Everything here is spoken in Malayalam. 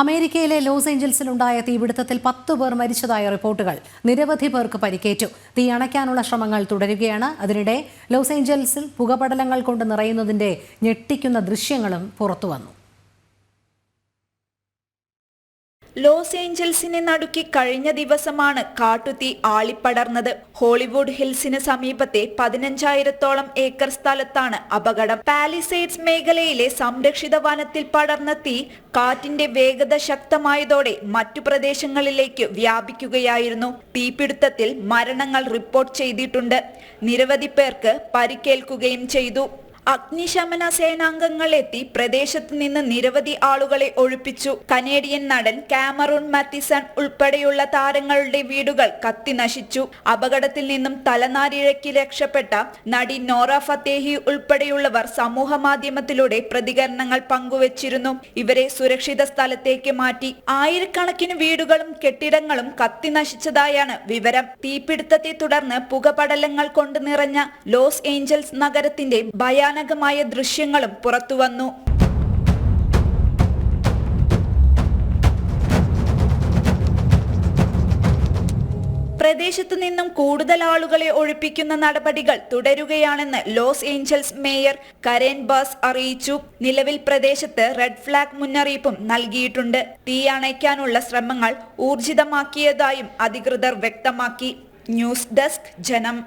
അമേരിക്കയിലെ ലോസ് ഏഞ്ചൽസിലുണ്ടായ തീപിടുത്തത്തിൽ 10 പേർ മരിച്ചതായ റിപ്പോർട്ടുകൾ. നിരവധി പേർക്ക് പരിക്കേറ്റു. തീ അണയ്ക്കാനുള്ള ശ്രമങ്ങൾ തുടരുകയാണ്. അതിനിടെ ലോസ് ഏഞ്ചൽസിൽ പുകപടലങ്ങൾ കൊണ്ട് നിറയുന്നതിന്റെ ഞെട്ടിക്കുന്ന ദൃശ്യങ്ങളും പുറത്തുവന്നു. ലോസ് ഏഞ്ചൽസിനെ നടുക്കി കഴിഞ്ഞ ദിവസമാണ് കാട്ടുതീ ആളിപ്പടർന്നത്. ഹോളിവുഡ് ഹിൽസിന് സമീപത്തെ 15,000-ഓളം ഏക്കർ സ്ഥലത്താണ് അപകടം. പാലിസേഡ്സ് മേഖലയിലെ സംരക്ഷിത വനത്തിൽ പടർന്ന തീ കാറ്റിന്റെ വേഗത ശക്തമായതോടെ മറ്റു പ്രദേശങ്ങളിലേക്ക് വ്യാപിക്കുകയായിരുന്നു. തീപിടുത്തത്തിൽ മരണങ്ങൾ റിപ്പോർട്ട് ചെയ്തിട്ടുണ്ട്. നിരവധി പേർക്ക് പരിക്കേൽക്കുകയും ചെയ്തു. അഗ്നിശമന സേനാംഗങ്ങൾ എത്തി പ്രദേശത്ത് നിന്ന് നിരവധി ആളുകളെ ഒഴിപ്പിച്ചു. കനേഡിയൻ നടൻ കാമറൂൺ മാത്തിസൺ ഉൾപ്പെടെയുള്ള താരങ്ങളുടെ വീടുകൾ കത്തി നശിച്ചു. അപകടത്തിൽ നിന്നും തലനാരിഴയ്ക്ക് രക്ഷപ്പെട്ട നടി നോറ ഫത്തേഹി ഉൾപ്പെടെയുള്ളവർ സമൂഹ മാധ്യമത്തിലൂടെ പ്രതികരണങ്ങൾ പങ്കുവച്ചിരുന്നു. ഇവരെ സുരക്ഷിത സ്ഥലത്തേക്ക് മാറ്റി. ആയിരക്കണക്കിന് വീടുകളും കെട്ടിടങ്ങളും കത്തി നശിച്ചതായാണ് വിവരം. തീപിടുത്തത്തെ തുടർന്ന് പുകപടലങ്ങൾ കൊണ്ട് നിറഞ്ഞ ലോസ് ഏഞ്ചൽസ് നഗരത്തിന്റെ ഭയാനകമായ ദൃശ്യങ്ങളും പുറത്തുവന്നു. പ്രദേശത്തു നിന്നും കൂടുതൽ ആളുകളെ ഒഴിപ്പിക്കുന്ന നടപടികൾ തുടരുകയാണെന്ന് ലോസ് ഏഞ്ചൽസ് മേയർ കരേൻ ബാസ് അറിയിച്ചു. നിലവിൽ പ്രദേശത്ത് റെഡ് ഫ്ലാഗ് മുന്നറിയിപ്പും നൽകിയിട്ടുണ്ട്. തീ അണയ്ക്കാനുള്ള ശ്രമങ്ങൾ ഊർജിതമാക്കിയതായും അധികൃതർ വ്യക്തമാക്കി. ന്യൂസ് ഡെസ്ക് ജനം.